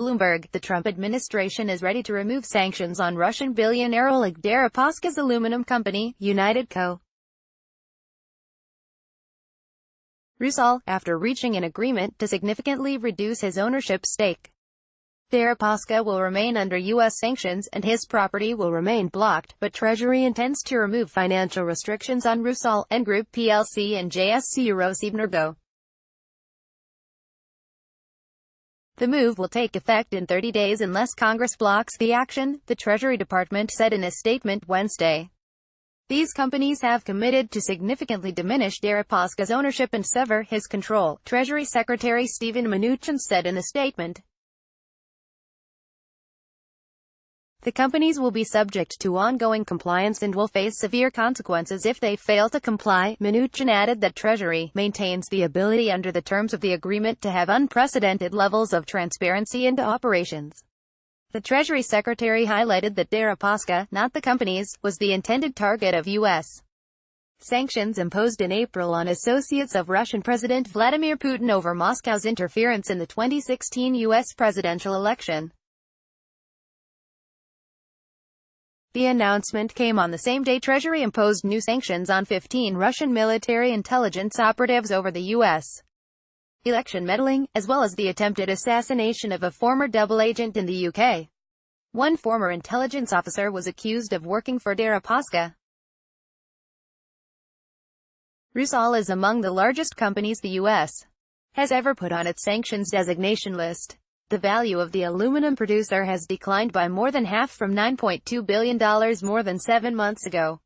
Bloomberg, the Trump administration is ready to remove sanctions on Russian billionaire Oleg Deripaska's aluminum company, United Co. Rusal, after reaching an agreement to significantly reduce his ownership stake. Deripaska will remain under U.S. sanctions, and his property will remain blocked, but Treasury intends to remove financial restrictions on Rusal, N Group plc and JSC Eurosibnergo. The move will take effect in 30 days unless Congress blocks the action, the Treasury Department said in a statement Wednesday. These companies have committed to significantly diminish Deripaska's ownership and sever his control, Treasury Secretary Steven Mnuchin said in a statement. The companies will be subject to ongoing compliance and will face severe consequences if they fail to comply. Mnuchin added that Treasury maintains the ability under the terms of the agreement to have unprecedented levels of transparency into operations. The Treasury Secretary highlighted that Deripaska, not the companies, was the intended target of U.S. sanctions imposed in April on associates of Russian President Vladimir Putin over Moscow's interference in the 2016 U.S. presidential election. The announcement came on the same day Treasury imposed new sanctions on 15 Russian military intelligence operatives over the U.S. election meddling, as well as the attempted assassination of a former double agent in the UK. One former intelligence officer was accused of working for Deripaska. Rusal is among the largest companies the U.S. has ever put on its sanctions designation list. The value of the aluminum producer has declined by more than half from $9.2 billion more than 7 months ago.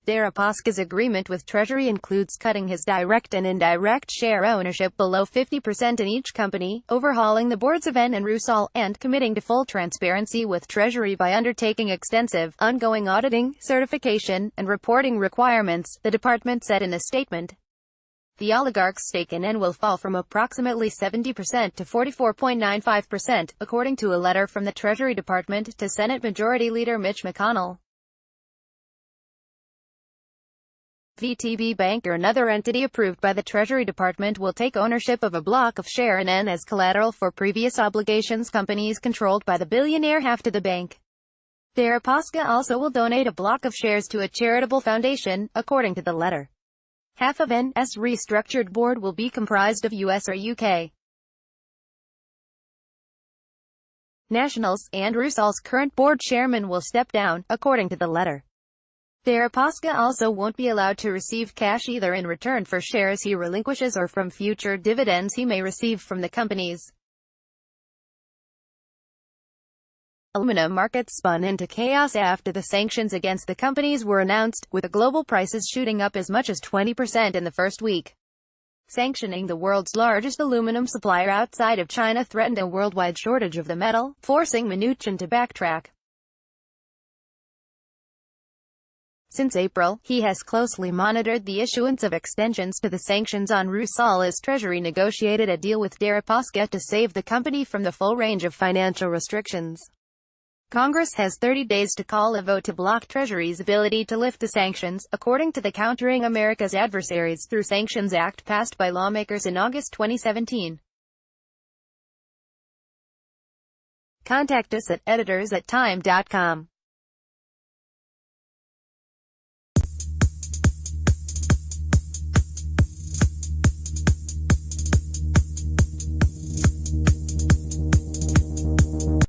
Deripaska's agreement with Treasury includes cutting his direct and indirect share ownership below 50% in each company, overhauling the boards of N and Rusal, and committing to full transparency with Treasury by undertaking extensive, ongoing auditing, certification, and reporting requirements, the department said in a statement. The oligarch's stake in N will fall from approximately 70% to 44.95%, according to a letter from the Treasury Department to Senate Majority Leader Mitch McConnell. VTB Bank, or another entity approved by the Treasury Department, will take ownership of a block of share in N as collateral for previous obligations companies controlled by the billionaire have to the bank. Deripaska also will donate a block of shares to a charitable foundation, according to the letter. Half of N's restructured board will be comprised of U.S. or UK nationals, and Rusal's current board chairman will step down, according to the letter. Deripaska also won't be allowed to receive cash either in return for shares he relinquishes or from future dividends he may receive from the companies. Aluminum markets spun into chaos after the sanctions against the companies were announced, with the global prices shooting up as much as 20% in the first week. Sanctioning the world's largest aluminum supplier outside of China threatened a worldwide shortage of the metal, forcing Mnuchin to backtrack. Since April, he has closely monitored the issuance of extensions to the sanctions on Rusal as Treasury negotiated a deal with Deripaska to save the company from the full range of financial restrictions. Congress has 30 days to call a vote to block Treasury's ability to lift the sanctions, according to the Countering America's Adversaries Through Sanctions Act passed by lawmakers in August 2017. Contact us at editors@time.com.